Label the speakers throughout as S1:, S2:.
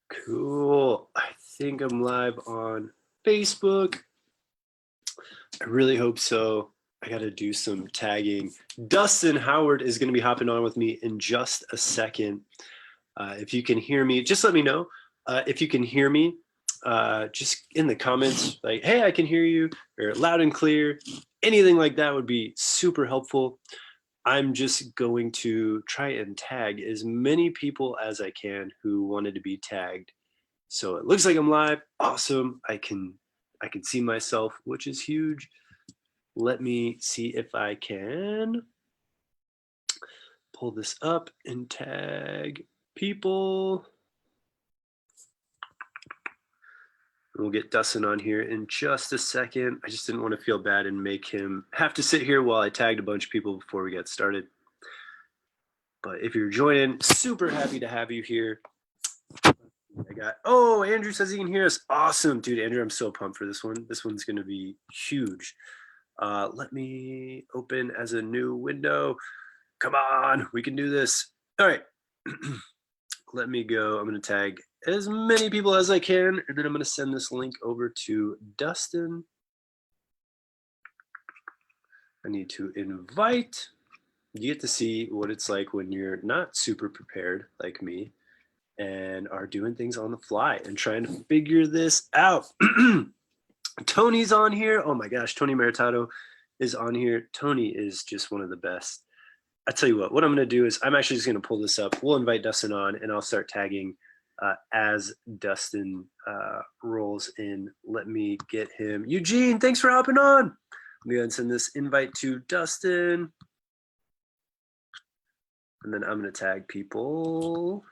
S1: Cool. I think I'm live on Facebook. I really hope so. I got to do some tagging. Dustin Howard is going to be hopping on with me in just a second. If you can hear me, just let me know. If you can hear me, just in the comments, like, hey, I can hear you, or loud and clear. Anything like that would be super helpful. I'm just going to try and tag as many people as I can who wanted to be tagged. So it looks like I'm live. Awesome. I can see myself, which is huge. Let me see if I can pull this up and tag people. We'll get Dustin on here in just a second. I just didn't want to feel bad and make him have to sit here while I tagged a bunch of people before we get started. But if you're joining, super happy to have you here. Andrew says he can hear us. Awesome, dude. Andrew, I'm so pumped for this one. This one's going to be huge. Let me open as a new window. Come on, we can do this. All right. Let me go. I'm going to tag as many people as I can, and then I'm going to send this link over to Dustin. I need to invite. You get to see what it's like when you're not super prepared like me and are doing things on the fly and trying to figure this out. Tony's on here. Oh my gosh, Tony Maritato is on here. Tony is just one of the best. I tell you what I'm going to do is I'm actually just going to pull this up. We'll invite Dustin on and I'll start tagging as Dustin rolls in. Let me get him. Eugene, thanks for hopping on. Let me go ahead and send this invite to Dustin. And then I'm going to tag people.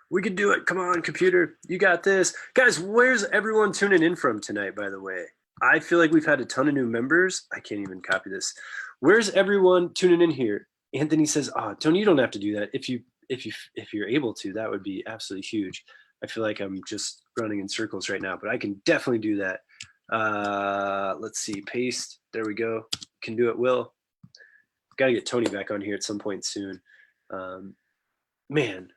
S1: We can do it. Come on, computer. You got this. Guys, where's everyone tuning in from tonight, by the way? I feel like we've had a ton of new members. I can't even copy this. Where's everyone tuning in here? Anthony says, Tony, you don't have to do that. If you're able to, that would be absolutely huge. I feel like I'm just running in circles right now, but I can definitely do that. Let's see, paste. There we go. Can do it, Will. Got to get Tony back on here at some point soon. Man,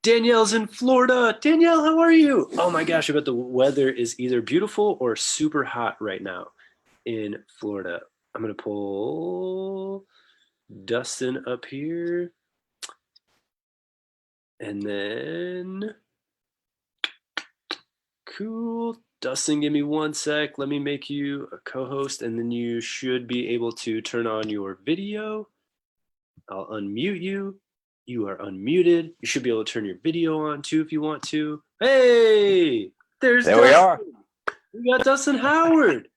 S1: Danielle's in Florida. Danielle, how are you? Oh my gosh, I bet the weather is either beautiful or super hot right now in Florida. I'm going to pull Dustin up here. And then, cool. Dustin, give me 1 sec. Let me make you a co-host, and then you should be able to turn on your video. I'll unmute you. You are unmuted. You should be able to turn your video on too if you want to. Hey, there
S2: Dustin. We are.
S1: We got Dustin Howard.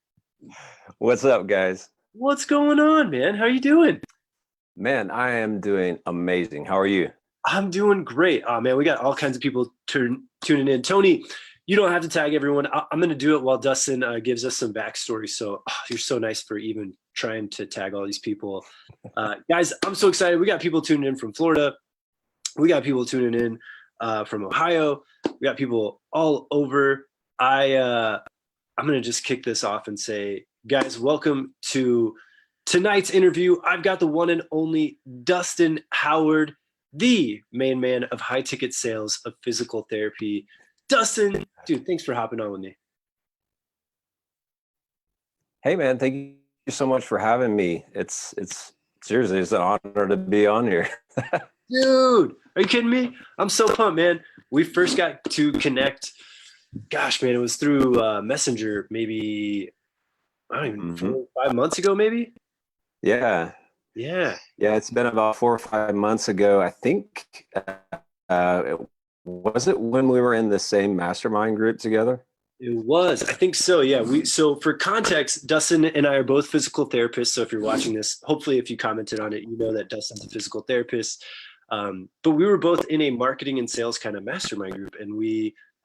S2: What's up, guys?
S1: What's going on, man? How you doing?
S2: Man, I am doing amazing. How are you?
S1: I'm doing great. Oh, man, we got all kinds of people tuning in. Tony, you don't have to tag everyone. I'm going to do it while Dustin gives us some backstory. So you're so nice for even trying to tag all these people. Guys, I'm so excited. We got people tuning in from Florida. We got people tuning in from Ohio. We got people all over. I'm going to just kick this off and say, guys, welcome to tonight's interview. I've got the one and only Dustin Howard, the main man of high ticket sales of physical therapy. Dustin, dude, thanks for hopping on with me.
S2: Hey, man, thank you so much for having me. It's seriously, it's an honor to be on here.
S1: Dude, are you kidding me? I'm so pumped, man. We first got to connect. Gosh, man, it was through Messenger, maybe, I don't even, 4 or 5 months ago, maybe?
S2: Yeah. It's been about 4 or 5 months ago. I think, was it when we were in the same mastermind group together?
S1: It was. I think so, yeah. So for context, Dustin and I are both physical therapists. So if you're watching this, hopefully if you commented on it, you know that Dustin's a physical therapist. But we were both in a marketing and sales kind of mastermind group. And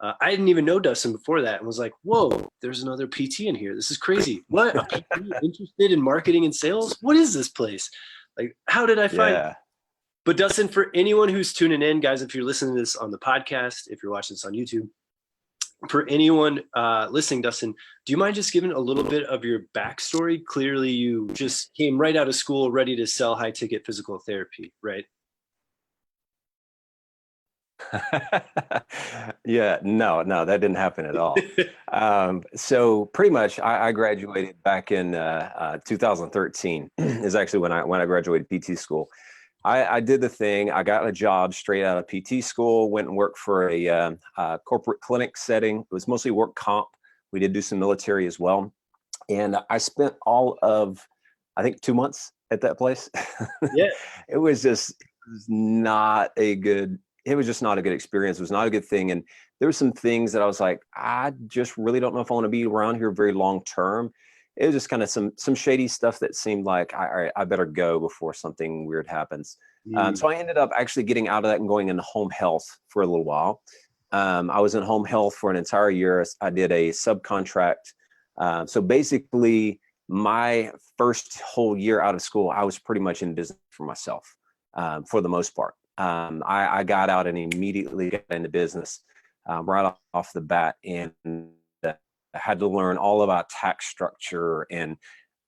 S1: I didn't even know Dustin before that and was like, whoa, there's another PT in here. This is crazy. What? Are you interested in marketing and sales? What is this place? Like, how did I find it? But Dustin, for anyone who's tuning in, guys, if you're listening to this on the podcast, if you're watching this on YouTube, for anyone listening, Dustin, do you mind just giving a little bit of your backstory? Clearly, you just came right out of school ready to sell high-ticket physical therapy, right?
S2: Yeah, no, that didn't happen at all. So pretty much, I graduated back in 2013 is actually when I graduated PT school. I did the thing. I got a job straight out of PT school. Went and worked for a corporate clinic setting. It was mostly work comp. We did do some military as well, and I spent all of, I think, 2 months at that place.
S1: Yeah.
S2: It was just, it was not a good, it was just not a good experience. It was not a good thing. And there were some things that I was like, I just really don't know if I want to be around here very long term. It was just kind of some shady stuff that seemed like I better go before something weird happens.
S1: Mm.
S2: So I ended up actually getting out of that and going into home health for a little while. I was in home health for an entire year. I did a subcontract. So basically, my first whole year out of school, I was pretty much in business for myself, for the most part. I got out and immediately got into business right off the bat, and I had to learn all about tax structure and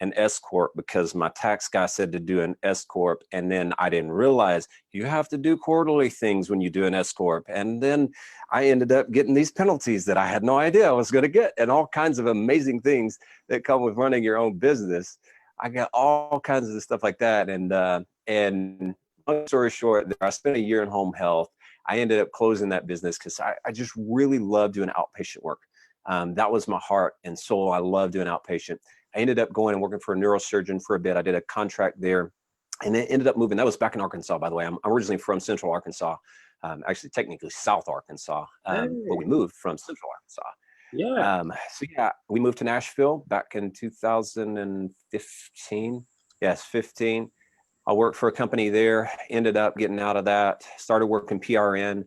S2: an S corp because my tax guy said to do an S corp, and then I didn't realize you have to do quarterly things when you do an S corp, and then I ended up getting these penalties that I had no idea I was going to get, and all kinds of amazing things that come with running your own business. I got all kinds of stuff like that, and long story short, I spent a year in home health. I ended up closing that business because I just really love doing outpatient work. That was my heart and soul. I love doing outpatient. I ended up going and working for a neurosurgeon for a bit. I did a contract there, and then ended up moving. That was back in Arkansas, by the way. I'm originally from Central Arkansas, actually technically South Arkansas, but we
S1: Hey.
S2: moved from Central Arkansas.
S1: Yeah.
S2: So yeah, we moved to Nashville back in 2015. Yes, 15. I worked for a company there, ended up getting out of that, started working PRN.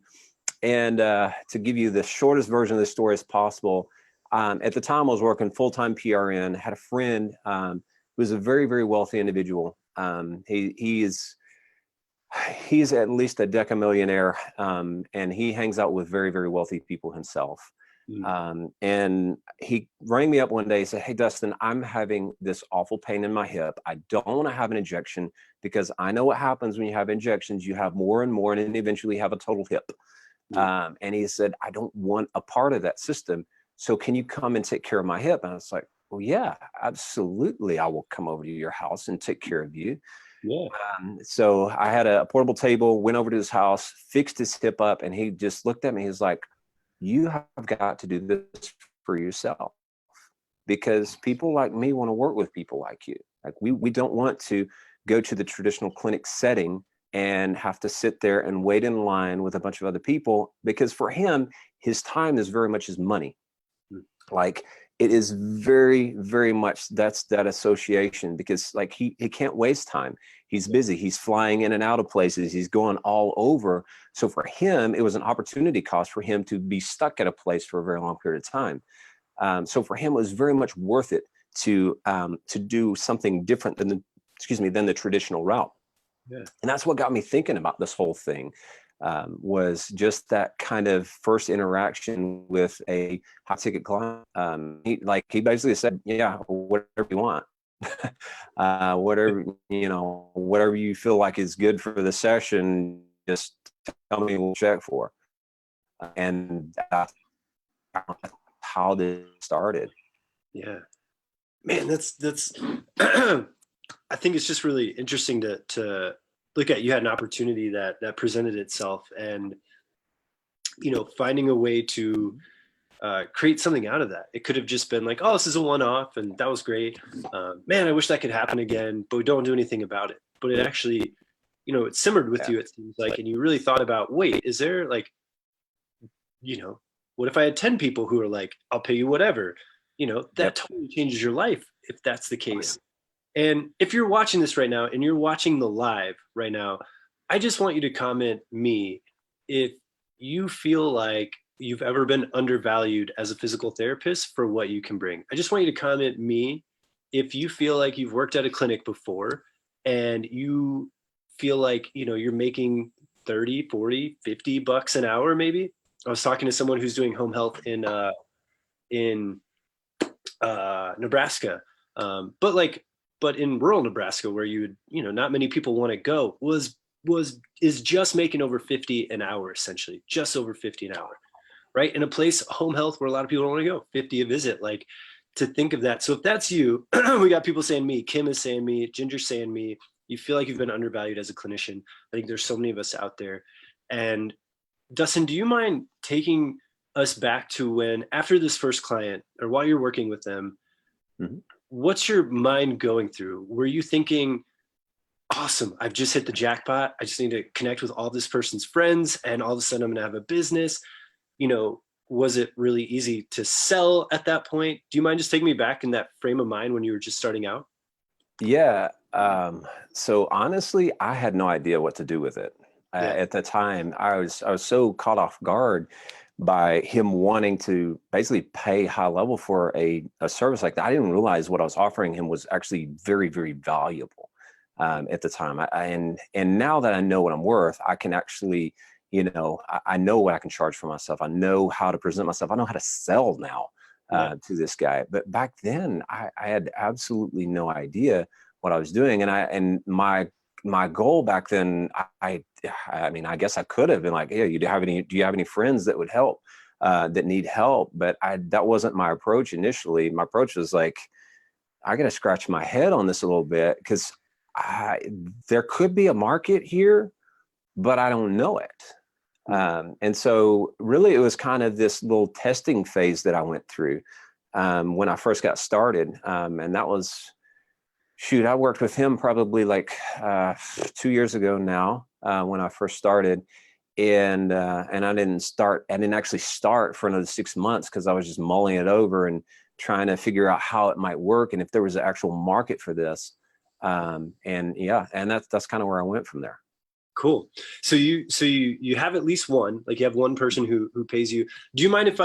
S2: And to give you the shortest version of the story as possible, at the time I was working full-time PRN, had a friend who was a very, very wealthy individual. He's at least a decamillionaire, and he hangs out with very, very wealthy people himself.
S1: Mm.
S2: And he rang me up one day and said, "Hey, Dustin, I'm having this awful pain in my hip. I don't want to have an injection because I know what happens when you have injections. You have more and more, and then eventually have a total hip."
S1: Yeah.
S2: And he said, "I don't want a part of that system. So can you come and take care of my hip?" And I was like, "Well, yeah, absolutely. I will come over to your house and take care of you."
S1: Yeah.
S2: So I had a portable table, went over to his house, fixed his hip up, and he just looked at me. He's like, "You have got to do this for yourself because people like me want to work with people like you. Like we don't want to go to the traditional clinic setting and have to sit there and wait in line with a bunch of other people, because for him, his time is very much his money.
S1: Mm.
S2: Like it is very, very much that's that association, because like he can't waste time. He's busy. He's flying in and out of places. He's going all over. So for him, it was an opportunity cost for him to be stuck at a place for a very long period of time. So for him, it was very much worth it to do something different than the traditional route.
S1: Yeah.
S2: And that's what got me thinking about this whole thing, was just that kind of first interaction with a high ticket client. He basically said, "Yeah, whatever you want, whatever you feel like is good for the session, just tell me, we'll check for." And that's how this started.
S1: Yeah. Man, that's I think it's just really interesting to look at. You had an opportunity that presented itself, and finding a way to create something out of that. It could have just been like, oh, this is a one-off, and that was great. Man, I wish that could happen again, but we don't do anything about it. But it actually, it simmered with
S2: Yeah.
S1: you, it seems like, and you really thought about, wait, is there like, what if I had 10 people who are like, I'll pay you whatever? That
S2: Yep.
S1: totally changes your life if that's the
S2: Oh, yeah.
S1: case. And if you're watching this right now and you're watching the live right now, I just want you to comment me if you feel like you've ever been undervalued as a physical therapist for what you can bring. I just want you to comment me if you feel like you've worked at a clinic before and you feel like, you're making 30, 40, 50 bucks an hour maybe. I was talking to someone who's doing home health in Nebraska. But in rural Nebraska, where not many people want to go, was is just making over 50 an hour, essentially, just over 50 an hour, right? In a place, home health, where a lot of people don't want to go, 50 a visit, like, to think of that. So if that's you, we got people saying me, Kim is saying me, Ginger's saying me, you feel like you've been undervalued as a clinician. I think there's so many of us out there. And Dustin, do you mind taking us back to when, after this first client, or while you're working with them,
S2: Mm-hmm.
S1: what's your mind going through? Were you thinking, awesome, I've just hit the jackpot, I just need to connect with all this person's friends, and all of a sudden I'm going to have a business? You know, was it really easy to sell at that point? Do you mind just taking me back in that frame of mind when you were just starting out?
S2: Yeah. So honestly, I had no idea what to do with it.
S1: Yeah.
S2: At the time, I was so caught off guard by him wanting to basically pay high level for a service like that. I didn't realize what I was offering him was actually very, very valuable at the time. And now that I know what I'm worth, I can actually, I know what I can charge for myself. I know how to present myself. I know how to sell now to this guy. But back then, I had absolutely no idea what I was doing. And my goal back then, I mean, I guess I could have been like, hey, do you have any friends that would help, that need help? But that wasn't my approach initially. My approach was like, I got to scratch my head on this a little bit, because there could be a market here, but I don't know it. And so really it was kind of this little testing phase that I went through when I first got started. And that was, shoot, I worked with him probably like 2 years ago now, when I first started. And I didn't actually start for another 6 months, because I was just mulling it over and trying to figure out how it might work and if there was an actual market for this. And that's kind of where I went from there.
S1: Cool. So you have at least one, like you have one person who pays you. Do you mind if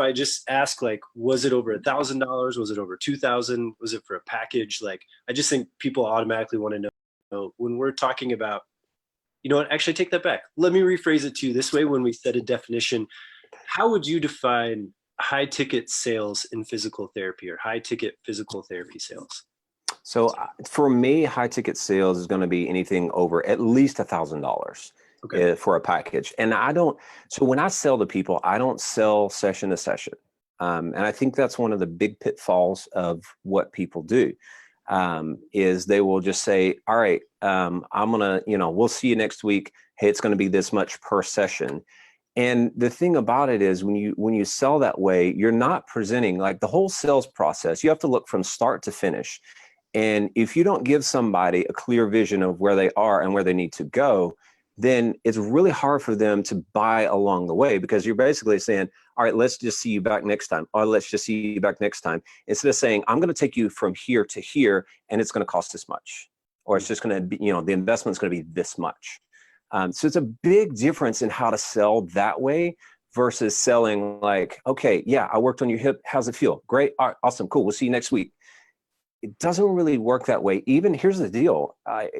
S1: I just ask, like, was it over $1,000? Was it over 2,000? Was it for a package? Like, I just think people automatically want to know when we're talking about, you know what, actually take that back. Let me rephrase it to you this way. When we set a definition, how would you define high ticket sales in physical therapy, or high ticket physical therapy sales?
S2: So for me, high ticket sales is going to be anything over at least $1,000
S1: Okay.
S2: for a package. And so when I sell to people, I don't sell session to session. And I think that's one of the big pitfalls of what people do, is they will just say, all right, I'm going to, we'll see you next week. Hey, it's going to be this much per session. And the thing about it is, when you sell that way, you're not presenting, like, the whole sales process. You have to look from start to finish. And if you don't give somebody a clear vision of where they are and where they need to go, then it's really hard for them to buy along the way, because you're basically saying, all right, let's just see you back next time. Or let's just see you back next time. Instead of saying, I'm going to take you from here to here, and it's going to cost this much, or it's just going to be, the investment's going to be this much. So it's a big difference in how to sell that way versus selling like, okay, yeah, I worked on your hip. How's it feel? Great. All right, awesome. Cool. We'll see you next week. It doesn't really work that way. Even here's the deal.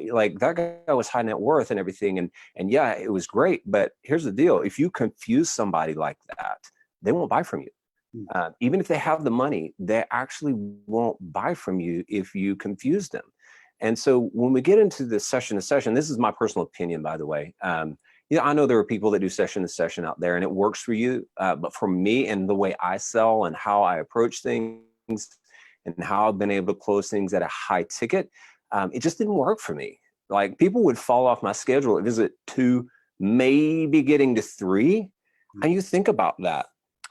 S2: Like, that guy was high net worth and everything. And yeah, it was great. But here's the deal. If you confuse somebody like that, they won't buy from you. Even if they have the money, they actually won't buy from you if you confuse them. And so when we get into the session to session, this is my personal opinion, by the way. I know there are people that do session to session out there, and it works for you. But for me, and the way I sell and how I approach things, and how I've been able to close things at a high ticket, it just didn't work for me. Like, people would fall off my schedule at visit 2, maybe getting to 3. And you think about that.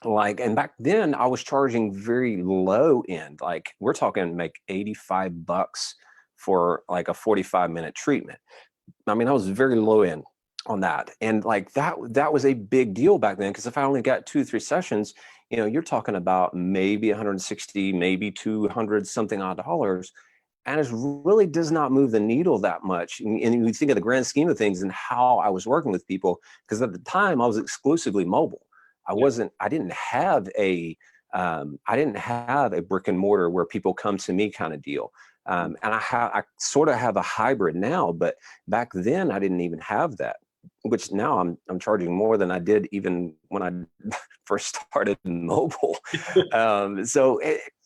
S2: Like, and back then I was charging very low end. Like, we're talking like $85 for like a 45-minute treatment. I mean, I was very low end on that. And like, that was a big deal back then, because if I only got 2 or 3 sessions, you're talking about maybe 160, maybe 200 something odd dollars. And it really does not move the needle that much. And you think of the grand scheme of things and how I was working with people, because at the time I was exclusively mobile. I didn't have a brick and mortar where people come to me kind of deal. And I sort of have a hybrid now, but back then I didn't even have that, which now I'm charging more than I did even when I first started mobile. So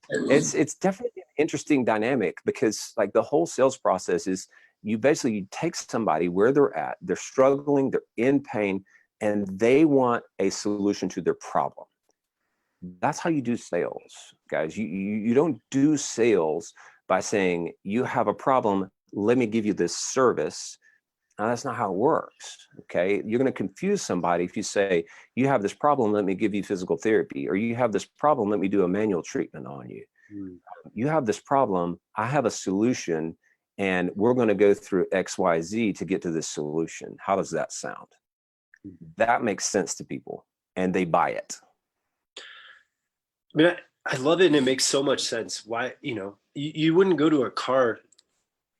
S2: it's definitely an interesting dynamic, because like, the whole sales process is you basically take somebody where they're at, they're struggling, they're in pain, and they want a solution to their problem. That's how you do sales, guys. You don't do sales by saying, you have a problem, let me give you this service. Now, that's not how it works. Okay. You're going to confuse somebody if you say, you have this problem, let me give you physical therapy, or you have this problem, let me do a manual treatment on you. You have this problem, I have a solution, and we're going to go through XYZ to get to this solution. How does that sound? That makes sense to people, and they buy it.
S1: I mean, I love it, and it makes so much sense. Why, you wouldn't go to a car,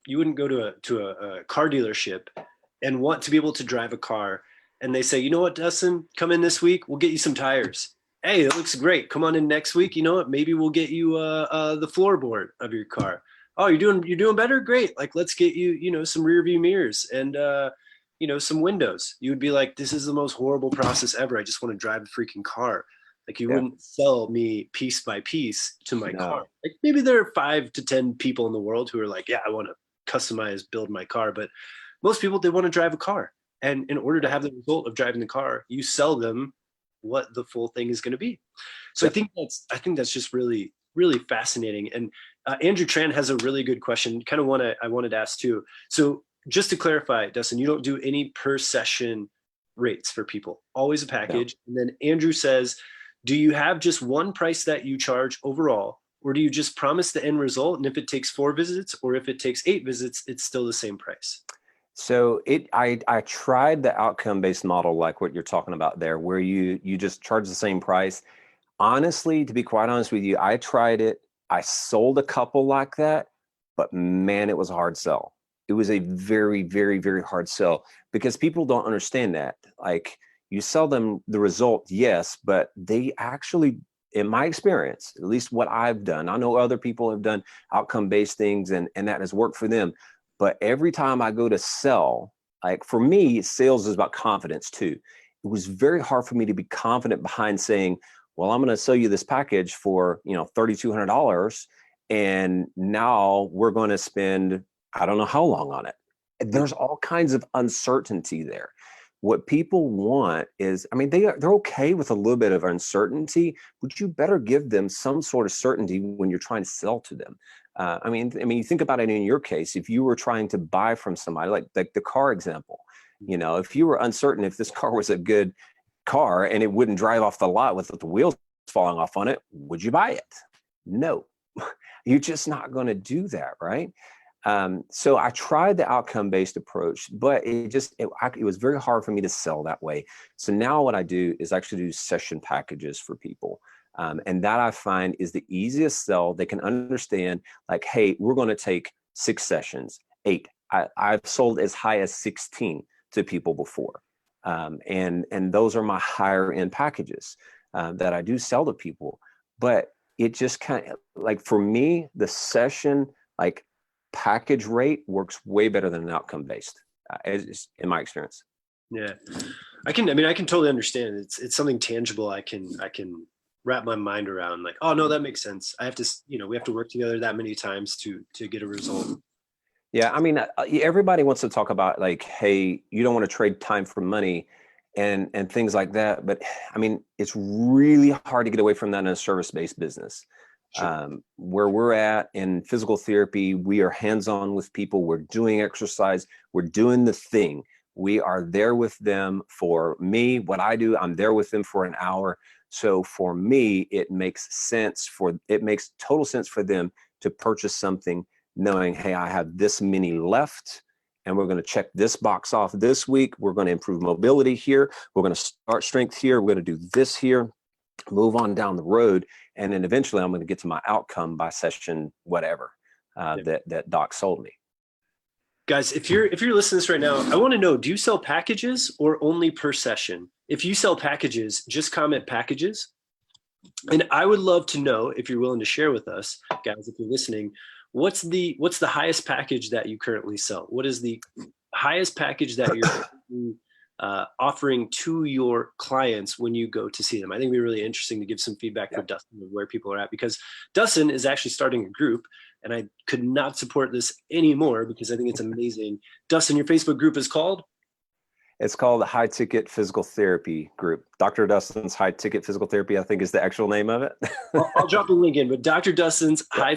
S1: you wouldn't go to a car dealership and want to be able to drive a car, and they say, you know what, Dustin, come in this week, we'll get you some tires. Hey, it looks great. Come on in next week. You know what? Maybe we'll get you the floorboard of your car. Oh, you're doing better. Great. Like, let's get you, some rear view mirrors and some windows. You would be like, this is the most horrible process ever. I just want to drive a freaking car. Like, you wouldn't sell me piece by piece to my car. Like, maybe there are 5 to 10 people in the world who are like, yeah, I want to customize, build my car. But most people, they want to drive a car. And in order to have the result of driving the car, you sell them what the full thing is going to be. So I think that's just really, really fascinating. And Andrew Tran has a really good question. Kind of I wanted to ask too. So just to clarify, Dustin, you don't do any per session rates for people, always a package. No. And then Andrew says, do you have just one price that you charge overall, or do you just promise the end result? And if it takes 4 visits or if it takes 8 visits, it's still the same price?
S2: So I tried the outcome-based model, like what you're talking about there, where you just charge the same price. Honestly, to be quite honest with you, I tried it. I sold a couple like that, but man, it was a hard sell. It was a very, very, very hard sell, because people don't understand that. Like, you sell them the result, yes, but they actually, in my experience, at least what I've done, I know other people have done outcome-based things and that has worked for them. But every time I go to sell, like, for me, sales is about confidence too. It was very hard for me to be confident behind saying, well, I'm going to sell you this package for, $3,200. And now we're going to spend, I don't know how long on it. There's all kinds of uncertainty there. What people want is, they're okay with a little bit of uncertainty, but you better give them some sort of certainty when you're trying to sell to them. You think about it in your case. If you were trying to buy from somebody, like the car example, if you were uncertain if this car was a good car and it wouldn't drive off the lot with the wheels falling off on it, would you buy it? No, you're just not going to do that, right? So I tried the outcome-based approach, but it was very hard for me to sell that way. So now what I do is actually do session packages for people. And that I find is the easiest sell. They can understand, like, hey, we're going to take 6 sessions, 8. I've sold as high as 16 to people before. And those are my higher end packages that I do sell to people. But it just kind of, like, for me, the session, like, package rate works way better than an outcome based, in my experience.
S1: Yeah, I can totally understand. It's something tangible. I can wrap my mind around, like, oh no, that makes sense. I have to, we have to work together that many times to get a result.
S2: Yeah. Everybody wants to talk about, like, hey, you don't want to trade time for money and things like that. But it's really hard to get away from that in a service-based business. Sure. Where we're at in physical therapy, we are hands-on with people. We're doing exercise. We're doing the thing. We are there with them. For me, what I do, I'm there with them for an hour. So for me, it makes total sense for them to purchase something knowing, hey, I have this many left, and we're going to check this box off this week. We're going to improve mobility here. We're going to start strength here. We're going to do this here, move on down the road. And then eventually I'm going to get to my outcome by session, whatever, that doc sold me.
S1: Guys, if you're listening to this right now, I want to know, do you sell packages or only per session? If you sell packages, just comment packages. And I would love to know, if you're willing to share with us, guys, if you're listening, what's the highest package that you currently sell? What is the highest package that you're offering to your clients when you go to see them? I think it'd be really interesting to give some feedback for Dustin of where people are at, because Dustin is actually starting a group, and I could not support this anymore because I think it's amazing. Dustin, your Facebook group is called?
S2: It's called the High Ticket Physical Therapy Group. Dr. Dustin's High Ticket Physical Therapy, I think, is the actual name of it.
S1: I'll drop a link in, but Dr. Dustin's High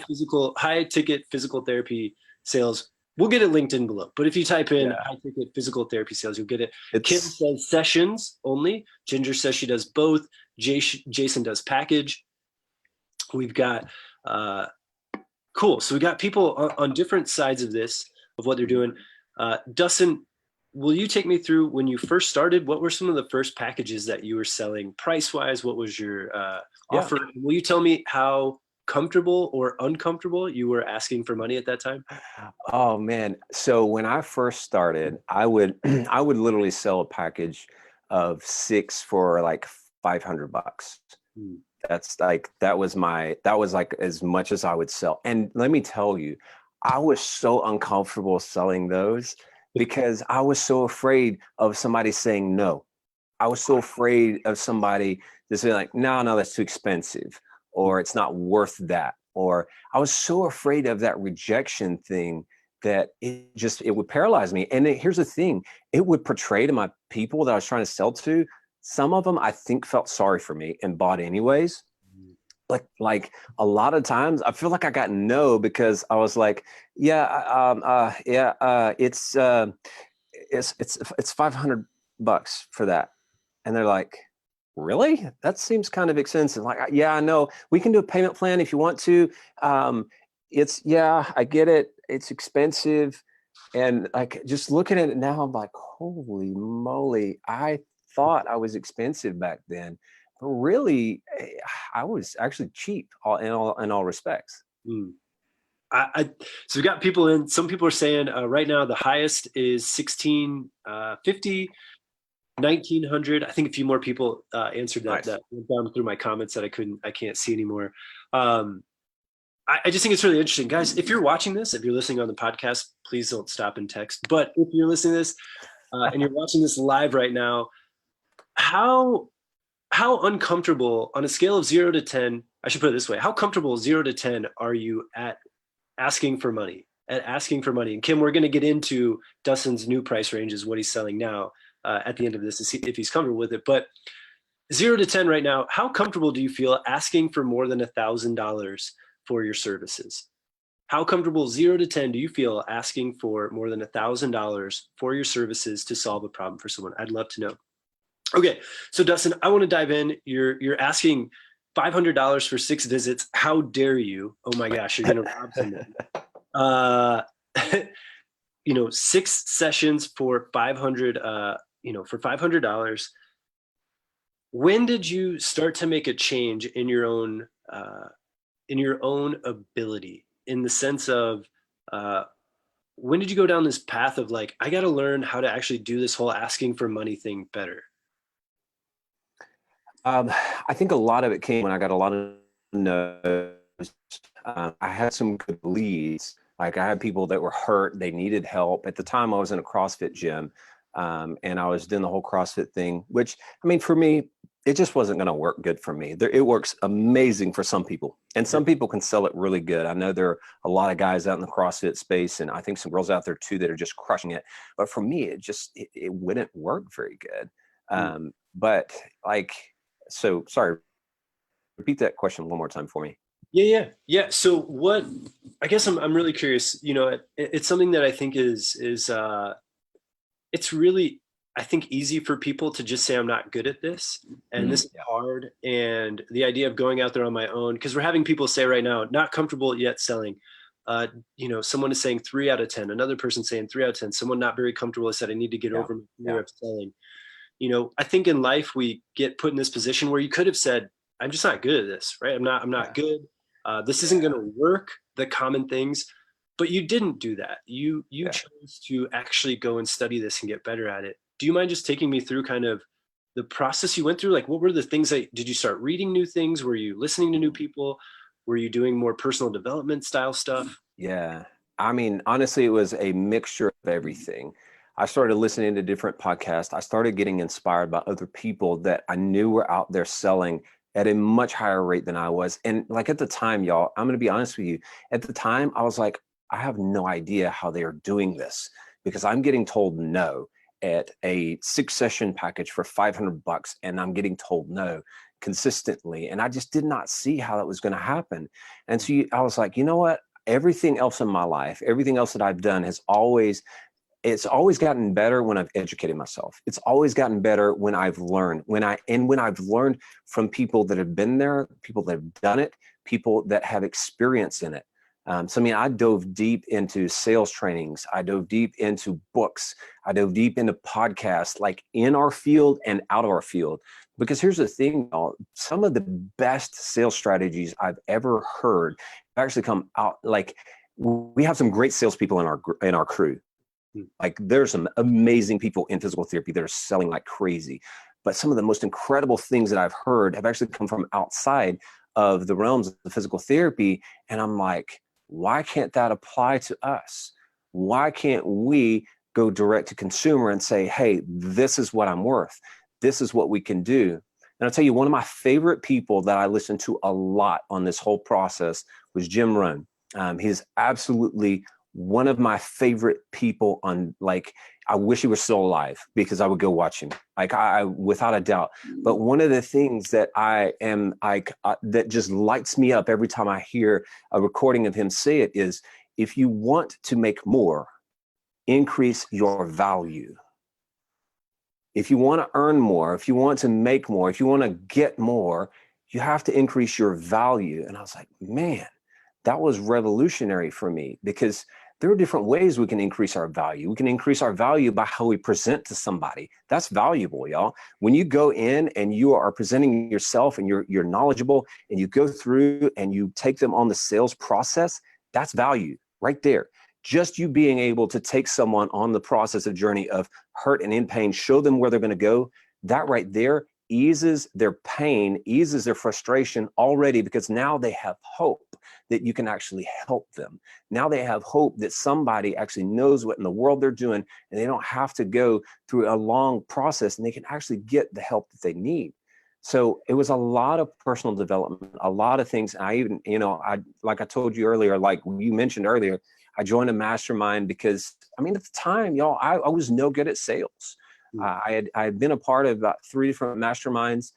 S1: Ticket Physical Therapy Sales. We'll get it linked in below. But if you type in High Ticket Physical Therapy Sales, you'll get it. Kim says sessions only. Ginger says she does both. Jason does package. We've got cool. So we got people on different sides of this, of what they're doing. Dustin, will you take me through when you first started? What were some of the first packages that you were selling price-wise? What was your offer? Will you tell me how comfortable or uncomfortable you were asking for money at that time?
S2: Oh man. So when I first started, I would literally sell a package of 6 for like $500. That was like as much as I would sell. And let me tell you, I was so uncomfortable selling those because I was so afraid of somebody saying no. I was so afraid of somebody just saying like, no, that's too expensive, or it's not worth that. Or I was so afraid of that rejection thing that it would paralyze me. And here's the thing, it would portray to my people that I was trying to sell to, some of them I think felt sorry for me and bought anyways. Like a lot of times I feel like I got no because I was like, it's $500 for that. And they're like, really? That seems kind of expensive. Like, yeah, I know, we can do a payment plan if you want to. I get it. It's expensive. And like, just looking at it now, I'm like, holy moly. I thought I was expensive back then. But really, I was actually cheap in all respects.
S1: So we got people in. Some people are saying right now the highest is $1,650, $1,900. I think a few more people answered that. Nice. That went down through my comments that I can't see anymore. I just think it's really interesting, guys. If you're watching this, if you're listening on the podcast, please don't stop and text. But if you're listening to this and you're watching this live right now, how uncomfortable on a scale of 0 to 10, I should put it this way, how comfortable 0 to 10 are you at asking for money? And Kim, we're going to get into Dustin's new price ranges, what he's selling now at the end of this to see if he's comfortable with it. But 0 to 10 right now, how comfortable do you feel asking for more than $1,000 for your services? How comfortable 0 to 10 do you feel asking for more than $1,000 for your services to solve a problem for someone? I'd love to know. Okay, so Dustin, I want to dive in. You're asking $500 for 6 visits. How dare you? Oh my gosh, you're gonna rob someone. 6 sessions for $500. When did you start to make a change in your own ability? In the sense of when did you go down this path of like, I got to learn how to actually do this whole asking for money thing better?
S2: I think a lot of it came when I got a lot of no's. I had some good leads. Like I had people that were hurt, they needed help. At the time I was in a CrossFit gym and I was doing the whole CrossFit thing, which, I mean, for me, it just wasn't going to work good for me. It works amazing for some people, and some people can sell it really good. I know there are a lot of guys out in the CrossFit space, and I think some girls out there too that are just crushing it. But for me, it wouldn't work very good. But like, so sorry, repeat that question one more time for me.
S1: Yeah. So what, I guess I'm really curious, it's something that I think is it's really, I think, easy for people to just say, I'm not good at this and this is hard. And the idea of going out there on my own, because we're having people say right now, not comfortable yet selling, someone is saying 3 out of 10, another person saying 3 out of 10, someone not very comfortable said, I need to get over my fear of selling. I think in life we get put in this position where you could have said, I'm just not good at this, right? I'm not good. This isn't going to work, the common things, but you didn't do that. You chose to actually go and study this and get better at it. Do you mind just taking me through kind of the process you went through? Like, what were the things did you start reading new things? Were you listening to new people? Were you doing more personal development style stuff?
S2: Yeah. I mean, honestly, it was a mixture of everything. I started listening to different podcasts. I started getting inspired by other people that I knew were out there selling at a much higher rate than I was. And like at the time, y'all, I'm going to be honest with you. At the time, I was like, I have no idea how they are doing this, because I'm getting told no at a 6-session package for $500, and I'm getting told no consistently. And I just did not see how that was going to happen. And so I was like, you know what? Everything else in my life, everything else that I've done it's always gotten better when I've educated myself. It's always gotten better when I've learned, when I've learned from people that have been there, people that have done it, people that have experience in it. So, I mean, I dove deep into sales trainings. I dove deep into books. I dove deep into podcasts, like in our field and out of our field. Because here's the thing, y'all, some of the best sales strategies I've ever heard actually come out. Like, we have some great salespeople in our crew. Like, there's some amazing people in physical therapy that are selling like crazy. But some of the most incredible things that I've heard have actually come from outside of the realms of the physical therapy. And I'm like, why can't that apply to us? Why can't we go direct to consumer and say, hey, this is what I'm worth. This is what we can do. And I'll tell you, one of my favorite people that I listened to a lot on this whole process was Jim Rohn. He's absolutely one of my favorite people on, like, I wish he was still alive, because I would go watch him, like, I without a doubt. But one of the things that I am like, that just lights me up every time I hear a recording of him say it is, if you want to make more, increase your value. If you want to earn more, if you want to make more, if you want to get more, you have to increase your value. And I was like, man, that was revolutionary for me, because there are different ways we can increase our value. We can increase our value by how we present to somebody. That's valuable, y'all. When you go in and you are presenting yourself and you're knowledgeable, and you go through and you take them on the sales process, that's value right there. Just you being able to take someone on the process of journey of hurt and in pain, show them where they're going to go, that right there eases their pain, eases their frustration already, because now they have hope that you can actually help them. Now they have hope that somebody actually knows what in the world they're doing, and they don't have to go through a long process, and they can actually get the help that they need. So it was a lot of personal development, a lot of things. I even, like I told you earlier, like you mentioned earlier, I joined a mastermind because, I mean, at the time, y'all, I was no good at sales. I had been a part of about 3 different masterminds,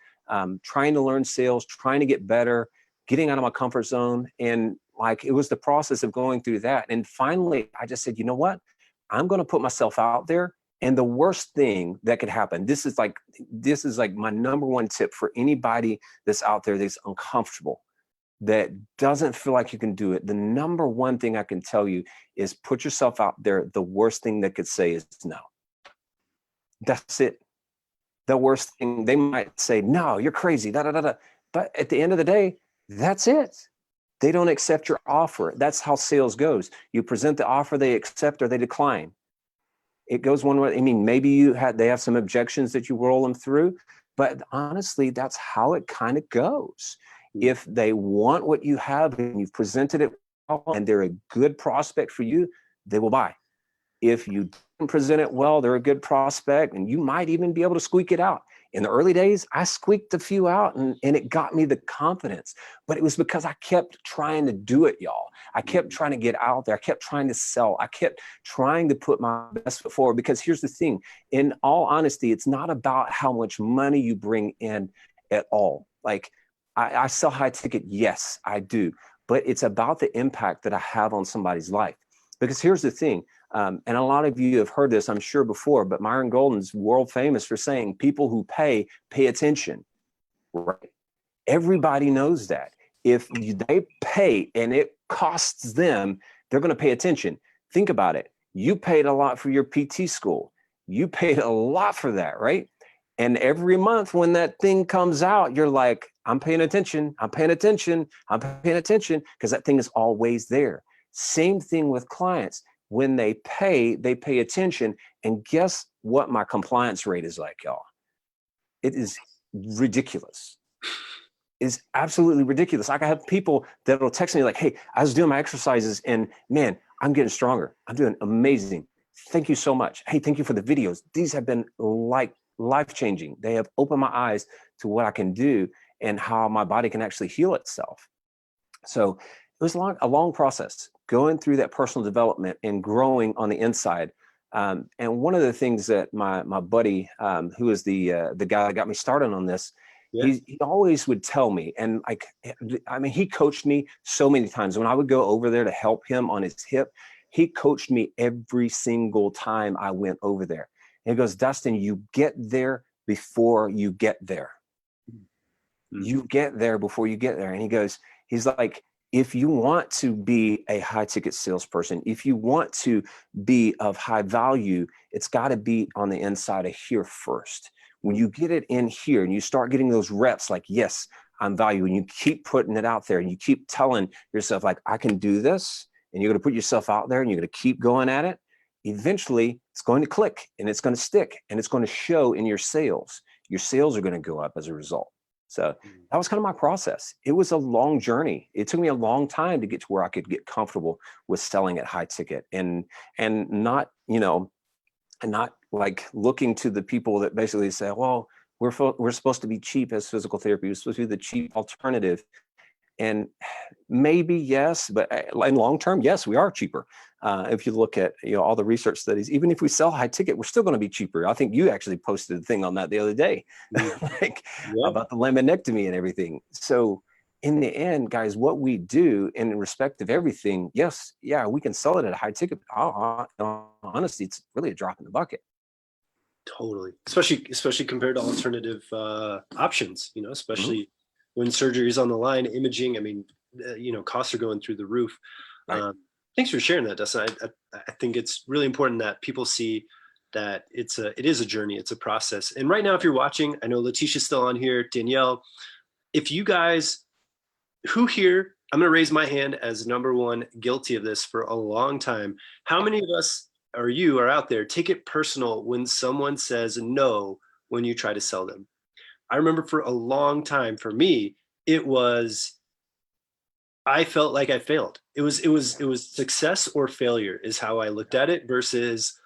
S2: trying to learn sales, trying to get better, getting out of my comfort zone. And like, it was the process of going through that. And finally, I just said, you know what? I'm going to put myself out there. And the worst thing that could happen, this is like my number one tip for anybody that's out there that's uncomfortable, that doesn't feel like you can do it. The number one thing I can tell you is put yourself out there. The worst thing they could say is no. That's it. The worst thing, they might say, no, you're crazy, da, da, da, da. But at the end of the day, that's it. They don't accept your offer. That's how sales goes. You present the offer, they accept or they decline. It goes one way. I mean, maybe they have some objections that you roll them through, but honestly, that's how it kind of goes. If they want what you have and you've presented it well, and they're a good prospect for you, they will buy. If you didn't present it well, they're a good prospect, and you might even be able to squeak it out. In the early days, I squeaked a few out, and it got me the confidence. But it was because I kept trying to do it, y'all. I kept trying to get out there. I kept trying to sell. I kept trying to put my best foot forward, because here's the thing. In all honesty, it's not about how much money you bring in at all. Like, I sell high ticket. Yes, I do. But it's about the impact that I have on somebody's life. Because here's the thing. And a lot of you have heard this, I'm sure, before, but Myron Golden's world famous for saying people who pay attention, right? Everybody knows that. If they pay and it costs them, they're going to pay attention. Think about it. You paid a lot for your PT school. You paid a lot for that, right? And every month when that thing comes out, you're like, I'm paying attention. I'm paying attention. I'm paying attention, because that thing is always there. Same thing with clients. When they pay attention. And guess what my compliance rate is like, y'all? It is ridiculous. It's absolutely ridiculous. Like, I have people that will text me like, hey, I was doing my exercises and man, I'm getting stronger. I'm doing amazing. Thank you so much. Hey, thank you for the videos. These have been like life-changing. They have opened my eyes to what I can do. and how my body can actually heal itself. So it was a long process going through that personal development and growing on the inside. And one of the things that my buddy, who is the guy that got me started on this, he always would tell me, and like, I mean, he coached me so many times. When I would go over there to help him on his hip, he coached me every single time I went over there. And he goes, Dustin, you get there before you get there. You get there before you get there. And he's like, if you want to be a high ticket salesperson, if you want to be of high value, it's got to be on the inside of here first. When you get it in here and you start getting those reps, like, yes, I'm value, and you keep putting it out there and you keep telling yourself, like, I can do this, and you're going to put yourself out there and you're going to keep going at it, eventually it's going to click and it's going to stick and it's going to show in your sales. Your sales are going to go up as a result. So that was kind of my process. It was a long journey. It took me a long time to get to where I could get comfortable with selling at high ticket and not, and not like looking to the people that basically say, well, we're supposed to be cheap as physical therapy. We're supposed to be the cheap alternative. And maybe yes, but in long term, yes, we are cheaper. If you look at all the research studies, even if we sell high ticket, we're still going to be cheaper. I think you actually posted a thing on that the other day, like about the laminectomy and everything. So in the end, guys, what we do in respect of everything, yes, yeah, we can sell it at a high ticket. Honestly, it's really a drop in the bucket.
S1: Totally, especially compared to alternative options. Especially when surgery is on the line, imaging. I mean, costs are going through the roof. Right. Thanks for sharing that, Dustin. I think it's really important that people see that it is a journey, it's a process. And right now, if you're watching, I know Letitia's still on here, Danielle. If you guys, who here, I'm going to raise my hand as number one, guilty of this for a long time. How many of us or you are out there take it personal when someone says no when you try to sell them? I remember for a long time, for me, I felt like I failed. It was success or failure is how I looked at it, versus,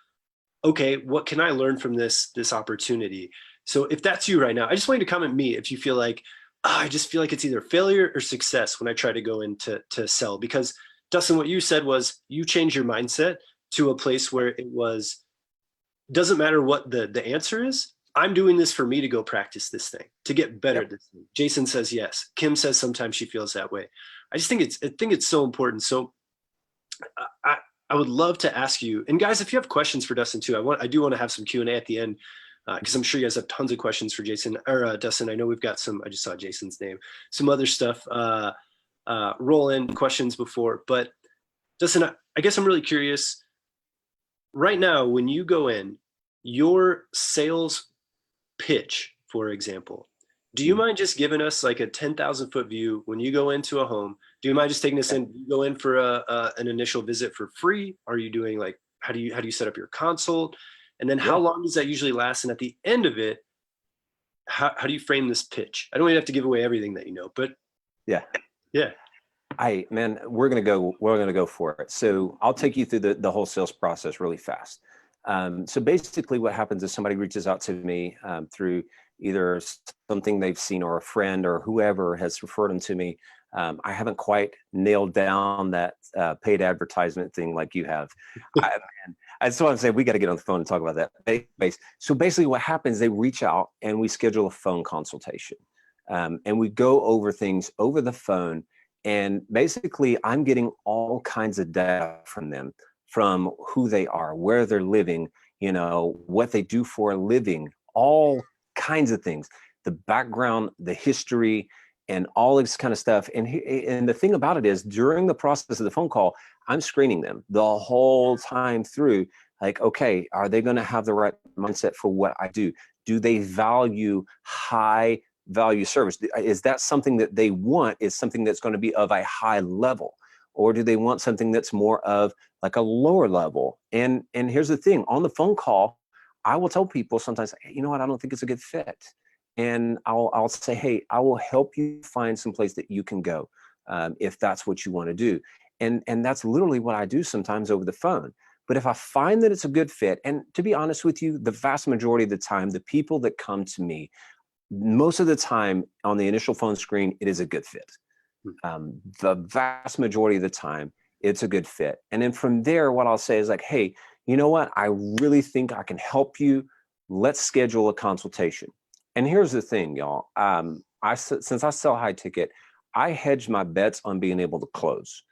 S1: okay, what can I learn from this opportunity? So if that's you right now, I just want you to comment me if you feel like, I just feel like it's either failure or success when I try to go in to sell. Because Dustin, what you said was you changed your mindset to a place where it doesn't matter what the answer is. I'm doing this for me to go practice this thing, to get better at this thing. Jason says yes. Kim says sometimes she feels that way. I think it's so important. So I would love to ask you, and guys, if you have questions for Dustin too, I do want to have some Q&A at the end, because I'm sure you guys have tons of questions for Jason or Dustin. I know we've got some, I just saw Jason's name, some other stuff roll in questions before, but Dustin, I guess I'm really curious right now, when you go in your sales pitch, for example, do you mind just giving us like a 10,000 foot view when you go into a home? Do you mind just taking us in? You go in for an initial visit for free? Are you doing like, how do you set up your consult? And then how long does that usually last? And at the end of it, how do you frame this pitch? I don't even have to give away everything that you know, but yeah.
S2: We're gonna go for it. So I'll take you through the whole sales process really fast. So basically what happens is somebody reaches out to me through either something they've seen or a friend or whoever has referred them to me. I haven't quite nailed down that paid advertisement thing like you have. That's what I'm saying. We got to get on the phone and talk about that. So basically what happens, they reach out and we schedule a phone consultation. And we go over things over the phone. And basically I'm getting all kinds of data from them, from who they are, where they're living, what they do for a living, all kinds of things, the background, the history, and all this kind of stuff. And the thing about it is, during the process of the phone call, I'm screening them the whole time through, like, okay, are they going to have the right mindset for what I do? Do they value high value service? Is that something that they want? Is something that's going to be of a high level? Or do they want something that's more of like a lower level? And here's the thing, on the phone call, I will tell people sometimes, hey, you know what, I don't think it's a good fit. And I'll say, hey, I will help you find some place that you can go if that's what you want to do. And that's literally what I do sometimes over the phone. But if I find that it's a good fit, and to be honest with you, the vast majority of the time, the people that come to me most of the time on the initial phone screen, it is a good fit. The vast majority of the time, it's a good fit. And then from there, what I'll say is like, hey, you know what? I really think I can help you. Let's schedule a consultation. And here's the thing, y'all. Since I sell high ticket, I hedge my bets on being able to close.